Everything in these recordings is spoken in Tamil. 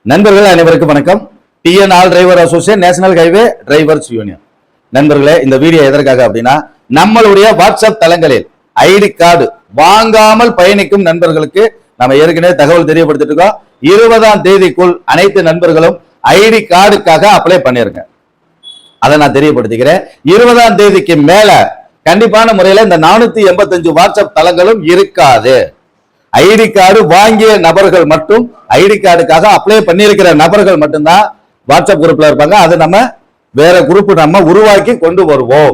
நண்பர்கள் அனைவருக்கும் வணக்கம். TN all driver association, national highway drivers union. நண்பர்களே, இந்த வீடியோ எதற்காக அப்படின்னா, நம்மளுடைய வாட்ஸ்அப் தளங்களில் ஐடி கார்டு வாங்காமல் பயணிக்கும் நண்பர்களுக்கு நம்ம ஏற்கனவே தகவல் தெரியப்படுத்திட்டு இருக்கோம். 20ஆம் தேதிக்குள் அனைத்து நண்பர்களும் ஐடி கார்டுக்காக அப்ளை பண்ணிருங்க. அதை நான் தெரியப்படுத்திக்கிறேன். 20ஆம் தேதிக்கு மேல கண்டிப்பான முறையில இந்த 485 வாட்ஸ்அப் தளங்களும் இருக்காது. ஐடி கார்டு வாங்கிய நபர்கள் மட்டும், ஐடி கார்டுக்காக அப்ளை பண்ணியிருக்கிற நபர்கள் மட்டும்தான் வாட்ஸ்அப் குரூப்ல இருப்பாங்க. அது நம்ம வேற குரூப் நம்ம உருவாக்கி கொண்டு வருவோம்.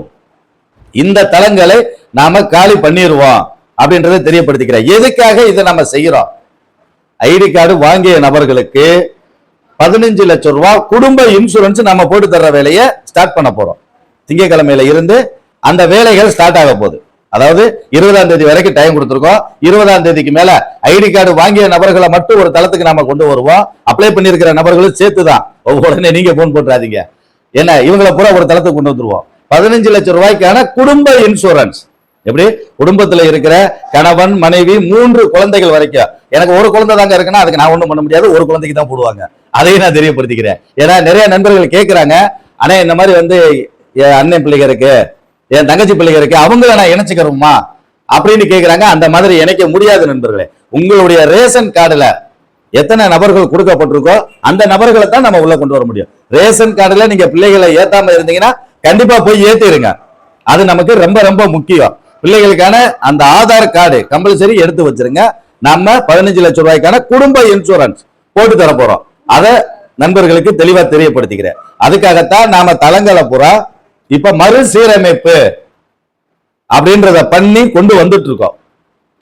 இந்த தளங்களை நாம காலி பண்ணிடுவோம் அப்படின்றத தெரியப்படுத்திக்கிறேன். எதுக்காக இதை நம்ம செய்யறோம்? ஐடி கார்டு வாங்கிய நபர்களுக்கு 15 லட்சம் ரூபாய் குடும்ப இன்சூரன்ஸ் நம்ம போட்டு தர்ற வேலையை ஸ்டார்ட் பண்ண போறோம். திங்கட்கிழமையில இருந்து அந்த வேலைகள் ஸ்டார்ட் ஆக போகுது. அதாவது 20ஆம் தேதி வரைக்கும் டைம் கொடுத்துருக்கோம். 20ஆம் தேதிக்கு மேல ஐடி கார்டு வாங்கிய நபர்களை மட்டும் ஒரு தளத்துக்கு நாம கொண்டு வருவோம். அப்ளை பண்ணிருக்கிற நபர்களும் சேர்த்துதான். உடனே நீங்க போன் போட்டுறாதீங்க. என்ன, இவங்களை பூரா ஒரு தளத்துக்கு கொண்டு வந்துருவோம். 15 லட்சம் ரூபாய்க்கான குடும்ப இன்சூரன்ஸ். எப்படி குடும்பத்துல இருக்கிற கணவன், மனைவி, 3 குழந்தைகள் வரைக்கும். எனக்கு ஒரு குழந்தை தாங்க இருக்குன்னா அதுக்கு நான் ஒண்ணும் பண்ண முடியாது, ஒரு குழந்தைக்கு தான் போடுவாங்க. அதையும் நான் தெரியப்படுத்திக்கிறேன். ஏன்னா நிறைய நண்பர்கள் கேட்கிறாங்க, ஆனா இந்த மாதிரி வந்து என் அண்ணன் பிள்ளைங்க இருக்கு, என் தங்கச்சி பிள்ளைங்க இருக்கு, அவங்கள நான் இணைச்சுக்கிறோமா அப்படின்னு கேட்கிறாங்க. அந்த மாதிரி இணைக்க முடியாது நண்பர்களே. உங்களுடைய ரேஷன் கார்டுல எத்தனை நபர்கள் கொடுக்கப்பட்டிருக்கோ அந்த நபர்களை தான் நம்ம உள்ள கொண்டு வர முடியும். ரேஷன் கார்டுல நீங்க பிள்ளைகளை ஏத்தாம இருந்தீங்கன்னா கண்டிப்பா போய் ஏத்திருங்க. அது நமக்கு ரொம்ப ரொம்ப முக்கியம். பிள்ளைகளுக்கான அந்த ஆதார் கார்டு கம்பல்சரி எடுத்து வச்சிருங்க. நம்ம 15 லட்சம் ரூபாய்க்கான குடும்ப இன்சூரன்ஸ் போட்டு தர போறோம். அதை நண்பர்களுக்கு தெளிவா தெரியப்படுத்திக்கிறேன். அதுக்காகத்தான் நாம தளங்களை பூரா இப்ப மறுசீரமைப்பு அப்படின்றத பண்ணி கொண்டு வந்துட்டு இருக்கோம்.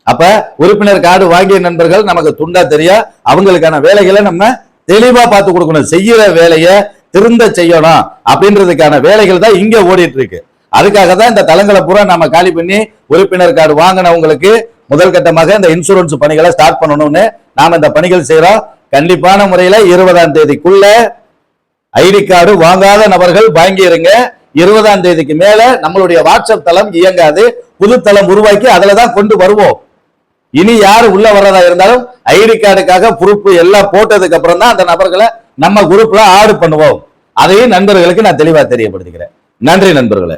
அப்ப உறுப்பினர் கார்டு வாங்கிய நண்பர்கள் நமக்கு துண்டா தெரியும். அவங்களுக்கான வேலைகளை நம்ம தெளிவா பார்த்து கொடுக்கணும். செய்யற வேலையை திருந்த செய்யணும் அப்படின்றதுக்கான வேலைகள் தான் இங்க ஓடிட்டு இருக்கு. அதுக்காக தான் இந்த தளங்களை பூரா நம்ம காலி பண்ணி உறுப்பினர் கார்டு வாங்கினவங்களுக்கு முதல் கட்டமாக இந்த இன்சூரன்ஸ் பணிகளை ஸ்டார்ட் பண்ணணும்னு நாம இந்த பணிகள் செய்யறோம். கண்டிப்பான முறையில 20ஆம் தேதிக்குள்ள ஐடி கார்டு வாங்காத நபர்கள் வாங்கிருங்க. 20ஆம் தேதிக்கு மேல நம்மளுடைய வாட்ஸ்அப் தளம் இயங்காது. புது தளம் உருவாக்கி அதுலதான் கொண்டு வருவோம். இனி யாரு உள்ள வர்றதா இருந்தாலும் ஐடி கார்டுக்காக ப்ரூஃப் எல்லாம் போட்டதுக்கு அப்புறம் தான் அந்த நபர்களை நம்ம குரூப்ல ஆட் பண்ணுவோம். அதையும் நண்பர்களுக்கு நான் தெளிவா தெரியப்படுத்திக்கிறேன். நன்றி நண்பர்களே.